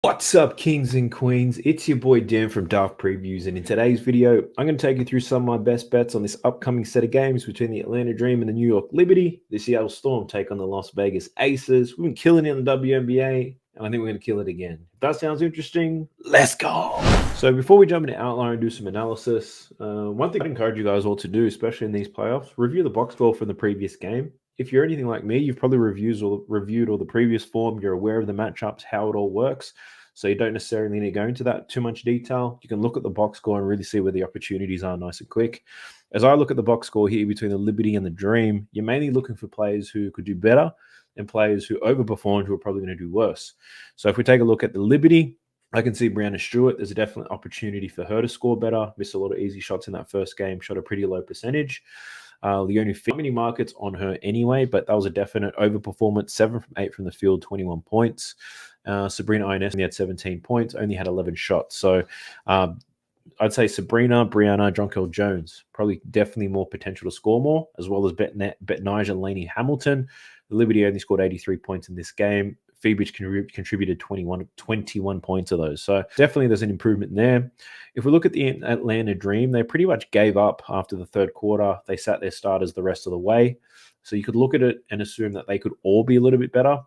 What's up, kings and queens? It's your boy Dan from Dark Previews, and in today's video, I'm going to take you through some of my best bets on this upcoming set of games between the Atlanta Dream and the New York Liberty. The Seattle Storm take on the Las Vegas Aces. We've been killing it in the WNBA, and I think we're going to kill it again. If that sounds interesting, let's go. So before we jump into outline and do some analysis, one thing I'd encourage you guys all to do, especially in these playoffs, review the box score from the previous game. If you're anything like me, you've probably reviewed all the previous form. You're aware of the matchups, how it all works. So you don't necessarily need to go into that too much detail. You can look at the box score and really see where the opportunities are nice and quick. As I look at the box score here between the Liberty and the Dream, you're mainly looking for players who could do better and players who overperformed who are probably going to do worse. So if we take a look at the Liberty, I can see Brianna Stewart. There's a definite opportunity for her to score better. Missed a lot of easy shots in that first game, shot a pretty low percentage. Leonie many markets on her anyway, but that was a definite overperformance. 7 from 8 from the field, 21 points. Sabrina Ionescu only had 17 points, only had 11 shots. So I'd say Sabrina, Brianna, Jonquel Jones, probably definitely more potential to score more, as well as Betnijah and Lainey Hamilton. The Liberty only scored 83 points in this game. Phoebe contributed 21 points of those. So definitely there's an improvement there. If we look at the Atlanta Dream, they pretty much gave up after the third quarter. They sat their starters the rest of the way. So you could look at it and assume that they could all be a little bit better.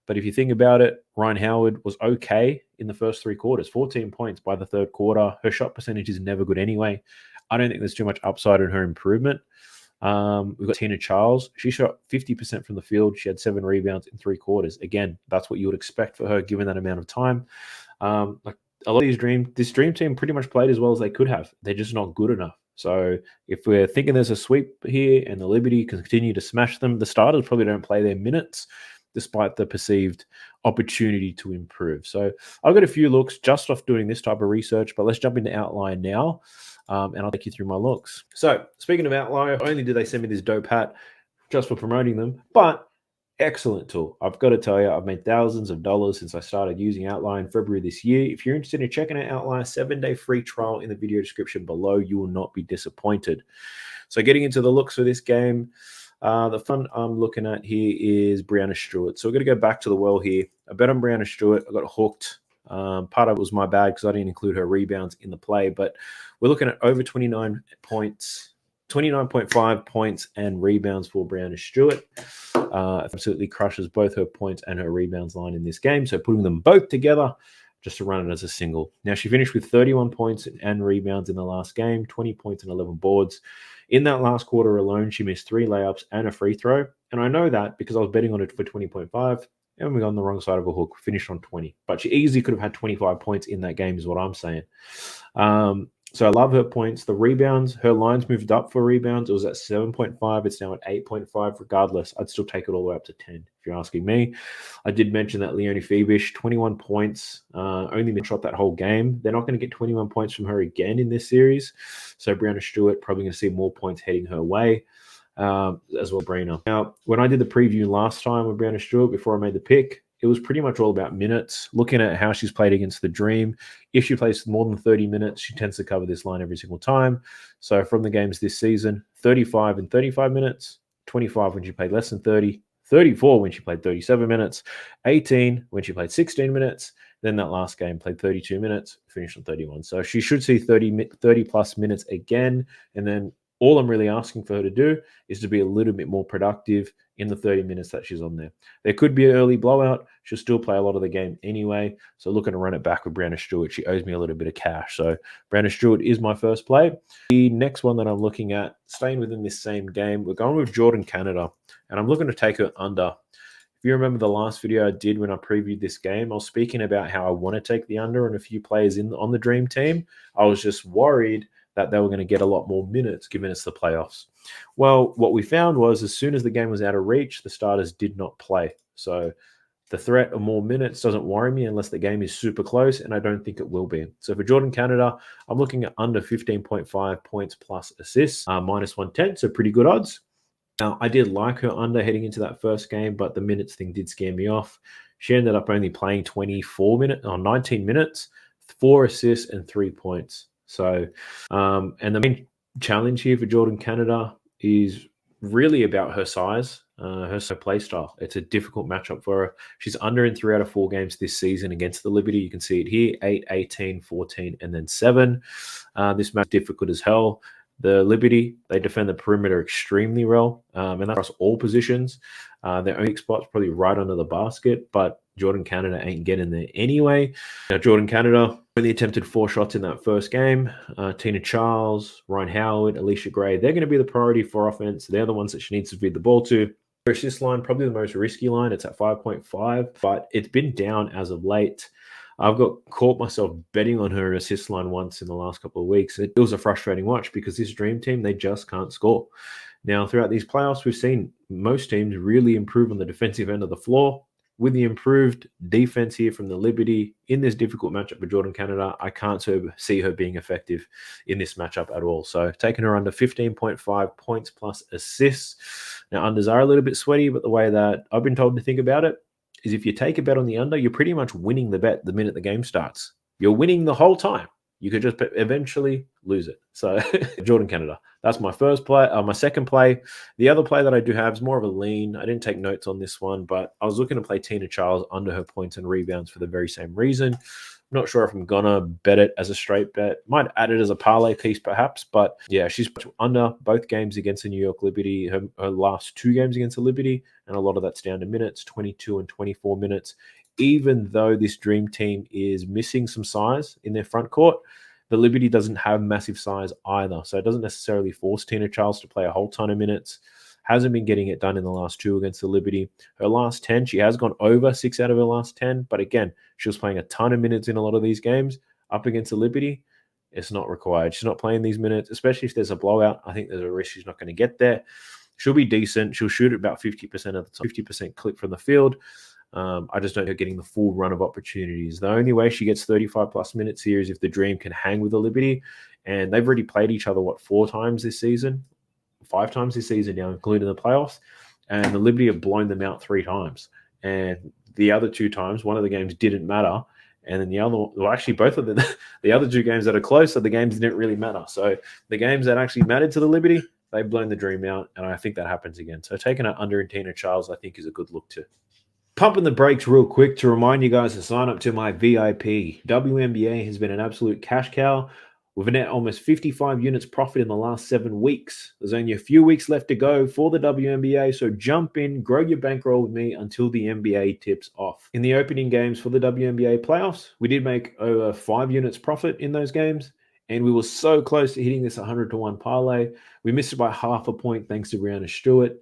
But if you think about it, Ryan Howard was okay in the first 3 quarters, 14 points by the third quarter. Her shot percentage is never good anyway. I don't think there's too much upside in her improvement. We've got Tina Charles. She shot 50% from the field. She had 7 rebounds in 3 quarters. Again, that's what you would expect for her given that amount of time. Like a lot of this dream team pretty much played as well as they could have. They're just not good enough. So if we're thinking there's a sweep here and the Liberty can continue to smash them, the starters probably don't play their minutes despite the perceived opportunity to improve. So I've got a few looks just off doing this type of research, but let's jump into outline now. And I'll take you through my looks. So speaking of outlier, not only did they send me this dope hat just for promoting them, but excellent tool. I've got to tell you, I've made thousands of dollars since I started using Outlier in February this year. If you're interested in checking out Outlier, 7-day free trial in the video description below. You will not be disappointed. So getting into the looks for this game, the fun I'm looking at here is Brianna Stewart. So we're going to go back to the well here. I bet on Brianna Stewart. I got hooked. Part of it was my bad because I didn't include her rebounds in the play, but we're looking at over 29 points, 29.5 points and rebounds for Brianna Stewart. Absolutely crushes both her points and her rebounds line in this game. So putting them both together just to run it as a single. Now she finished with 31 points and rebounds in the last game, 20 points and 11 boards. In that last quarter alone, she missed 3 layups and a free throw. And I know that because I was betting on it for 20.5. And we got on the wrong side of a hook, finished on 20. But she easily could have had 25 points in that game is what I'm saying. So I love her points. The rebounds, her lines moved up for rebounds. It was at 7.5. It's now at 8.5. Regardless, I'd still take it all the way up to 10 if you're asking me. I did mention that Leonie Febish, 21 points, only shot that whole game. They're not going to get 21 points from her again in this series. So Brianna Stewart probably going to see more points heading her way. As well, Brina. Now, when I did the preview last time with Brianna Stewart before I made the pick, it was pretty much all about minutes, looking at how she's played against the Dream. If she plays more than 30 minutes, she tends to cover this line every single time. So from the games this season, 35 and 35 minutes, 25 when she played less than 30, 34 when she played 37 minutes, 18 when she played 16 minutes. Then that last game played 32 minutes, finished on 31. So she should see 30 plus minutes again. And then all I'm really asking for her to do is to be a little bit more productive in the 30 minutes that she's on there. There could be an early blowout. She'll still play a lot of the game anyway. So looking to run it back with Brianna Stewart. She owes me a little bit of cash. So Brianna Stewart is my first play. The next one that I'm looking at, staying within this same game, we're going with Jordan Canada. And I'm looking to take her under. If you remember the last video I did when I previewed this game, I was speaking about how I want to take the under on a few players on the Dream team. I was just worried that they were going to get a lot more minutes given it's the playoffs. Well, what we found was as soon as the game was out of reach, the starters did not play. So the threat of more minutes doesn't worry me unless the game is super close, and I don't think it will be. So for Jordan Canada, I'm looking at under 15.5 points plus assists, minus 110, so pretty good odds. Now, I did like her under heading into that first game, but the minutes thing did scare me off. She ended up only playing 19 minutes, 4 assists and 3 points. So, and the main challenge here for Jordan Canada is really about her size. her play style. It's a difficult matchup for her. She's under in 3 out of 4 games this season against the Liberty. You can see it here, 8, 18, 14, and then 7. This match is difficult as hell. The Liberty, they defend the perimeter extremely well, and that's across all positions. Their only spot's probably right under the basket, but Jordan Canada ain't getting there anyway. Now, Jordan Canada only attempted 4 shots in that first game. Tina Charles, Ryan Howard, Alicia Gray, they're going to be the priority for offense. They're the ones that she needs to feed the ball to. Her assist line, probably the most risky line. It's at 5.5, but it's been down as of late. I've caught myself betting on her assist line once in the last couple of weeks. It was a frustrating watch because this dream team, they just can't score. Now, throughout these playoffs, we've seen most teams really improve on the defensive end of the floor. With the improved defense here from the Liberty in this difficult matchup with Jordan Canada, I can't see her being effective in this matchup at all. So taking her under 15.5 points plus assists. Now, unders are a little bit sweaty, but the way that I've been told to think about it is if you take a bet on the under, you're pretty much winning the bet the minute the game starts. You're winning the whole time. You could just eventually lose it. So Jordan Canada, that's my first play. My second play, the other play that I do have is more of a lean. I didn't take notes on this one, but I was looking to play Tina Charles under her points and rebounds for the very same reason. I'm not sure if I'm gonna bet it as a straight bet. Might add it as a parlay piece perhaps, but yeah, she's under both games against the New York Liberty, her last 2 games against the Liberty, and a lot of that's down to minutes, 22 and 24 minutes. Even though this dream team is missing some size in their front court, the Liberty doesn't have massive size either. So it doesn't necessarily force Tina Charles to play a whole ton of minutes. Hasn't been getting it done in the last 2 against the Liberty. Her last 10, she has gone over 6 out of her last 10. But again, she was playing a ton of minutes in a lot of these games. Up against the Liberty, it's not required. She's not playing these minutes, especially if there's a blowout. I think there's a risk she's not going to get there. She'll be decent. She'll shoot at about 50% of the time, 50% clip from the field. I just don't know getting the full run of opportunities. The only way she gets 35 plus minutes here is if the Dream can hang with the Liberty. And they've already played each other, 4 times this season? 5 times this season now, including the playoffs. And the Liberty have blown them out 3 times. And the other 2 times, one of the games didn't matter. And then the other, well, actually, both of the other 2 games that are close, so the games didn't really matter. So the games that actually mattered to the Liberty, they've blown the Dream out. And I think that happens again. So taking it under in Tina Charles, I think, is a good look too. Pumping the brakes real quick to remind you guys to sign up to my VIP. WNBA has been an absolute cash cow with a net almost 55 units profit in the last 7 weeks. There's only a few weeks left to go for the WNBA, so jump in, grow your bankroll with me until the NBA tips off. In the opening games for the WNBA playoffs, we did make over 5 units profit in those games, and we were so close to hitting this 100-to-1 parlay. We missed it by half a point thanks to Brianna Stewart.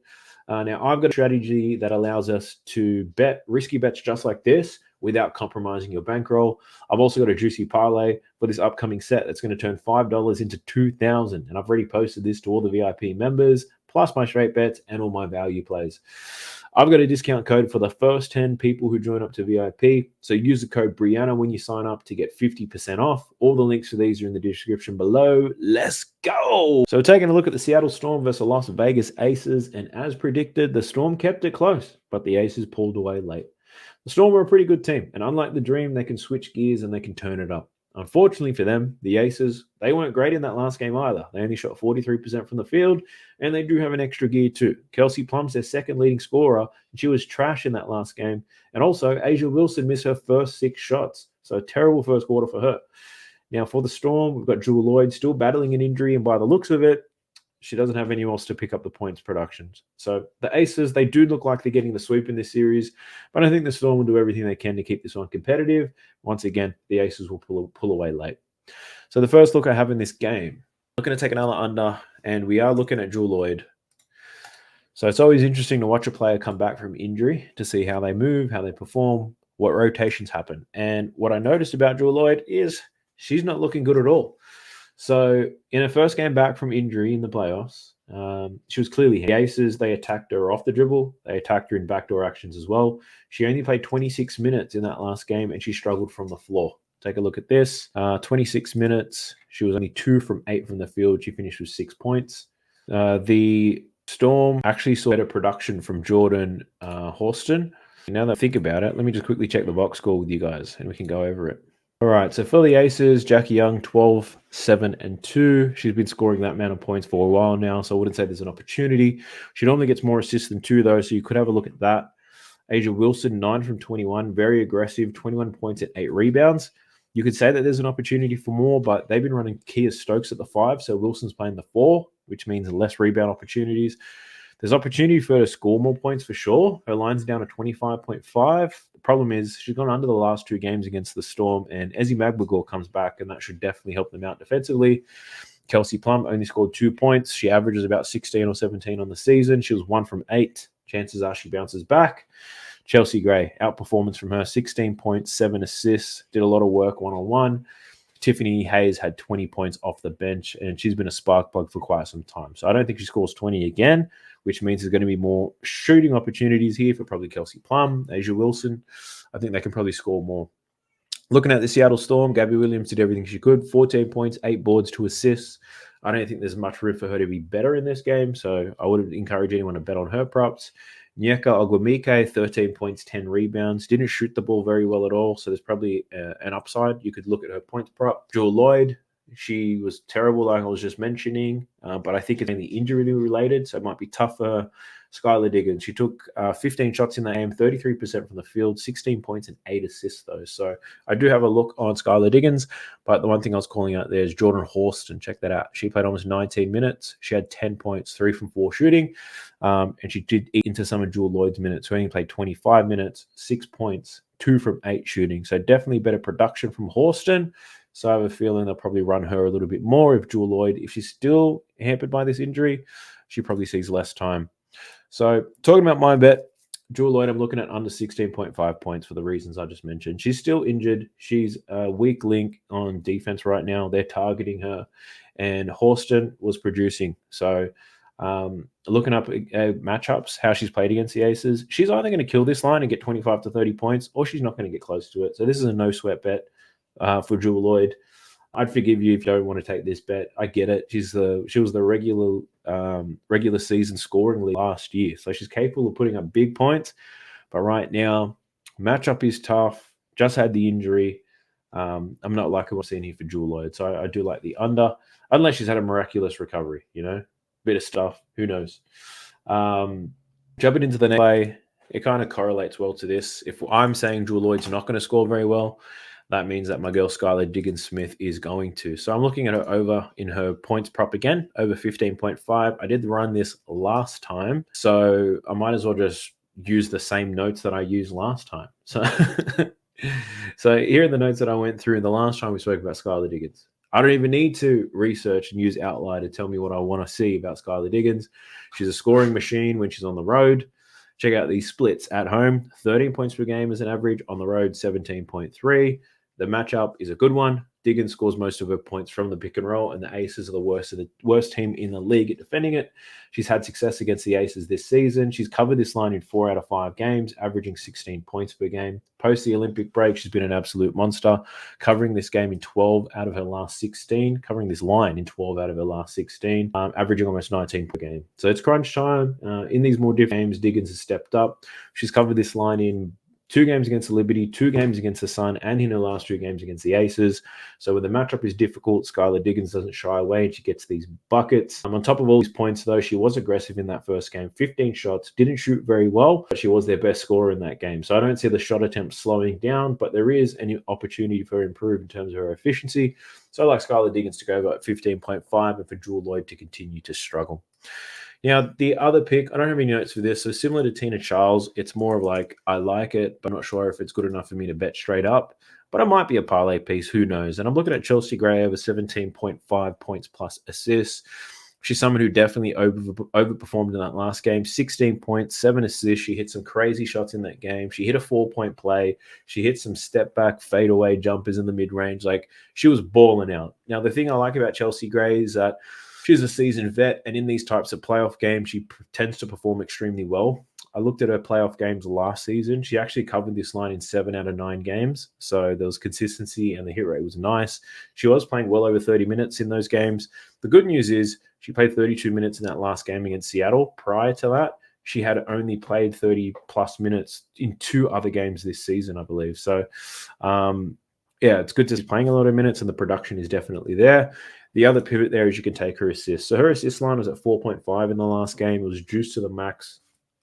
Now, I've got a strategy that allows us to bet risky bets just like this without compromising your bankroll. I've also got a juicy parlay for this upcoming set that's going to turn $5 into $2,000. And I've already posted this to all the VIP members, plus my straight bets and all my value plays. I've got a discount code for the first 10 people who join up to VIP. So use the code Brianna when you sign up to get 50% off. All the links for these are in the description below. Let's go. So taking a look at the Seattle Storm versus Las Vegas Aces. And as predicted, the Storm kept it close, but the Aces pulled away late. The Storm are a pretty good team. And unlike the Dream, they can switch gears and they can turn it up. Unfortunately for them, the Aces, they weren't great in that last game either. They only shot 43% from the field, and they do have an extra gear too. Kelsey Plum's their second leading scorer, and she was trash in that last game. And also, Asia Wilson missed her first 6 shots. So a terrible first quarter for her. Now for the Storm, we've got Jewel Lloyd still battling an injury, and by the looks of it, she doesn't have anyone else to pick up the points productions. So the Aces, they do look like they're getting the sweep in this series, but I think the Storm will do everything they can to keep this one competitive. Once again, the Aces will pull away late. So the first look I have in this game, I'm looking to take another under, and we are looking at Jewel Lloyd. So it's always interesting to watch a player come back from injury to see how they move, how they perform, what rotations happen. And what I noticed about Jewel Lloyd is she's not looking good at all. So in her first game back from injury in the playoffs, she was clearly the Aces. They attacked her off the dribble. They attacked her in backdoor actions as well. She only played 26 minutes in that last game, and she struggled from the floor. Take a look at this. 26 minutes. She was only 2 from 8 from the field. She finished with 6 points. The Storm actually saw better production from Jordan Horston. Now that I think about it, let me just quickly check the box score with you guys, and we can go over it. All right, so for the Aces, Jackie Young, 12, 7, and 2. She's been scoring that amount of points for a while now, so I wouldn't say there's an opportunity. She normally gets more assists than 2, though, so you could have a look at that. Asia Wilson, 9 from 21, very aggressive, 21 points and 8 rebounds. You could say that there's an opportunity for more, but they've been running Kia Stokes at the 5, so Wilson's playing the 4, which means less rebound opportunities. There's opportunity for her to score more points for sure. Her line's down to 25.5. The problem is she's gone under the last 2 games against the Storm, and Ezi Magbagor comes back, and that should definitely help them out defensively. Kelsey Plum only scored 2 points. She averages about 16 or 17 on the season. She was 1 from 8. Chances are she bounces back. Chelsea Gray, outperformance from her, 16 points, 7 assists, did a lot of work one-on-one. Tiffany Hayes had 20 points off the bench, and she's been a spark plug for quite some time. So I don't think she scores 20 again, which means there's going to be more shooting opportunities here for probably Kelsey Plum, Asia Wilson. I think they can probably score more. Looking at the Seattle Storm, Gabby Williams did everything she could, 14 points, 8 boards, 2 assists. I don't think there's much room for her to be better in this game, so I would encourage anyone to bet on her props. Nyeka Ogwumike, 13 points, 10 rebounds. Didn't shoot the ball very well at all, so there's probably an upside. You could look at her points prop. Jewel Lloyd, she was terrible, like I was just mentioning, but I think it's mainly injury related, so it might be tougher. Skylar Diggins, she took 15 shots in the game, 33% from the field, 16 points and 8 assists, though. So I do have a look on Skylar Diggins, but the one thing I was calling out there is Jordan Horston. Check that out. She played almost 19 minutes. She had 10 points, 3 from 4 shooting, and she did eat into some of Jewel Lloyd's minutes. So only played 25 minutes, 6 points, 2 from 8 shooting. So definitely better production from Horston. So I have a feeling they'll probably run her a little bit more if Jewel Lloyd, if she's still hampered by this injury, she probably sees less time. So talking about my bet, Jewel Lloyd, I'm looking at under 16.5 points for the reasons I just mentioned. She's still injured. She's a weak link on defense right now. They're targeting her. And Horston was producing. So looking up matchups, how she's played against the Aces, she's either going to kill this line and get 25 to 30 points, or she's not going to get close to it. So this is a no-sweat bet for Jewel Lloyd. I'd forgive you if you don't want to take this bet. I get it. She was the regular season scoring lead last year, so she's capable of putting up big points. But right now, matchup is tough. Just had the injury. I'm not liking what I'm seeing here for Jewel Lloyd, so I do like the under, unless she's had a miraculous recovery. Bit of stuff. Who knows? Jumping into the next play, it kind of correlates well to this. If I'm saying Jewel Lloyd's not going to score very well, that means that my girl Skylar Diggins-Smith is going to. So I'm looking at her over in her points prop again, over 15.5. I did run this last time, so I might as well just use the same notes that I used last time. So, so here are the notes that I went through the last time we spoke about Skylar Diggins. I don't even need to research and use Outlier to tell me what I want to see about Skylar Diggins. She's a scoring machine when she's on the road. Check out these splits at home. 13 points per game as an average. On the road, 17.3. The matchup is a good one. Diggins scores most of her points from the pick and roll, and the Aces are the worst team in the league at defending it. She's had success against the Aces this season. She's covered this line in 4 out of 5 games, averaging 16 points per game. Post the Olympic break, she's been an absolute monster, covering this game in 12 out of her last 16, covering this line in 12 out of her last 16, averaging almost 19 per game. So it's crunch time. In these more different games, Diggins has stepped up. She's covered this line in 2 games against the Liberty, 2 games against the Sun, and in her last 2 games against the Aces. So when the matchup is difficult, Skylar Diggins doesn't shy away and she gets these buckets. On top of all these points, though, she was aggressive in that first game. 15 shots, didn't shoot very well, but she was their best scorer in that game. So I don't see the shot attempt slowing down, but there is an opportunity for her to improve in terms of her efficiency. So I like Skylar Diggins to go over at 15.5 and for Jewel Lloyd to continue to struggle. Now, the other pick, I don't have any notes for this. So similar to Tina Charles, it's more of like, I like it, but I'm not sure if it's good enough for me to bet straight up. But it might be a parlay piece. Who knows? And I'm looking at Chelsea Gray over 17.5 points plus assists. She's someone who definitely overperformed in that last game. 16 points, 7 assists. She hit some crazy shots in that game. She hit a 4-point play. She hit some step-back, fadeaway jumpers in the mid-range. Like, she was balling out. Now, the thing I like about Chelsea Gray is that she's a seasoned vet, and in these types of playoff games, she tends to perform extremely well. I looked at her playoff games last season. She actually covered this line in 7 out of 9 games. So there was consistency, and the hit rate was nice. She was playing well over 30 minutes in those games. The good news is she played 32 minutes in that last game against Seattle. Prior to that, she had only played 30-plus minutes in 2 other games this season, I believe. So, yeah, it's good to see playing a lot of minutes and the production is definitely there. The other pivot there is you can take her assists. So her assist line was at 4.5 in the last game. It was juiced to the max.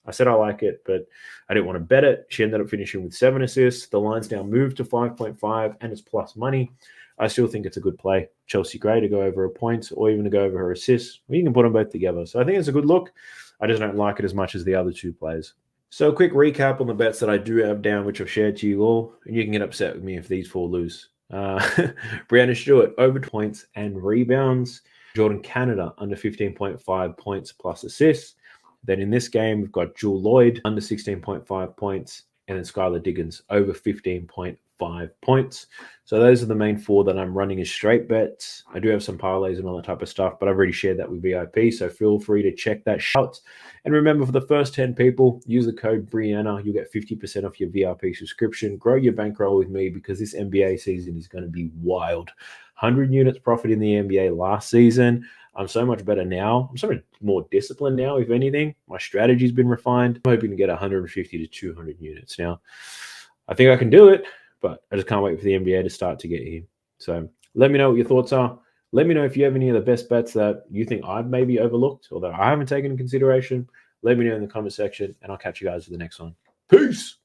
I said I like it, but I didn't want to bet it. She ended up finishing with 7 assists. The line's now moved to 5.5 and it's plus money. I still think it's a good play. Chelsea Gray to go over her points or even to go over her assists. You can put them both together. So I think it's a good look. I just don't like it as much as the other two players. So a quick recap on the bets that I do have down, which I've shared to you all, and you can get upset with me if these four lose. Brianna Stewart, over points and rebounds. Jordan Canada, under 15.5 points plus assists. Then in this game, we've got Jewel Lloyd, under 16.5 points, and then Skylar Diggins, over 15.5 points. So those are the main four that I'm running as straight bets. I do have some parlays and all that type of stuff, but I've already shared that with VIP, so feel free to check that out. And remember, for the first 10 people, use the code Brianna. You'll get 50% off your VIP subscription. Grow your bankroll with me because this NBA season is going to be wild. 100 units profit in the NBA last season. I'm so much better now. I'm so much more disciplined now, if anything. My strategy's been refined. I'm hoping to get 150 to 200 units now. I think I can do it, but I just can't wait for the NBA to start to get here. So let me know what your thoughts are. Let me know if you have any of the best bets that you think I've maybe overlooked or that I haven't taken into consideration. Let me know in the comment section, and I'll catch you guys for the next one. Peace.